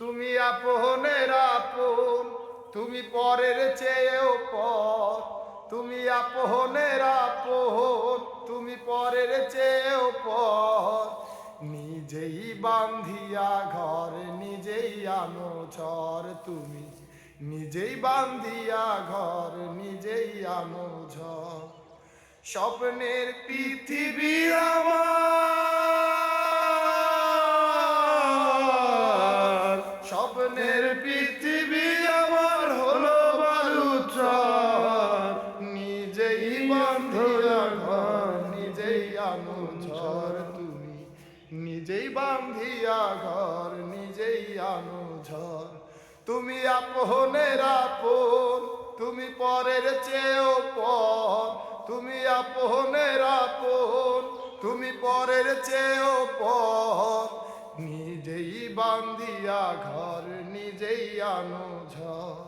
তুমি আপনের আপন, তুমি পরের চেয়েও পর। তুমি আপনের আপন, তুমি পরের চেয়েও পর। নিজেই বান্ধিয়া ঘর, নিজেই আনো ঝড়। তুমি নিজেই বান্ধিয়া ঘর, নিজেই আনো ঝড়। স্বপ্নের পৃথিবী আমার, স্বপ্নের পৃথিবী আমার হলো বালুচর। নিজেই বান্ধিয়া ঘর, নিজেই আনো ঝড়। তুমি নিজেই বান্ধিয়া ঘর, নিজেই আনো ঝড়। তুমি আপনের আপন, তুমি পরের চেয়েও পর। তুমি আপনের আপন, তুমি পরের চেয়েও পর। নিজেই বান্ধিয়া ঘর, নিজেই আনো ঝড়।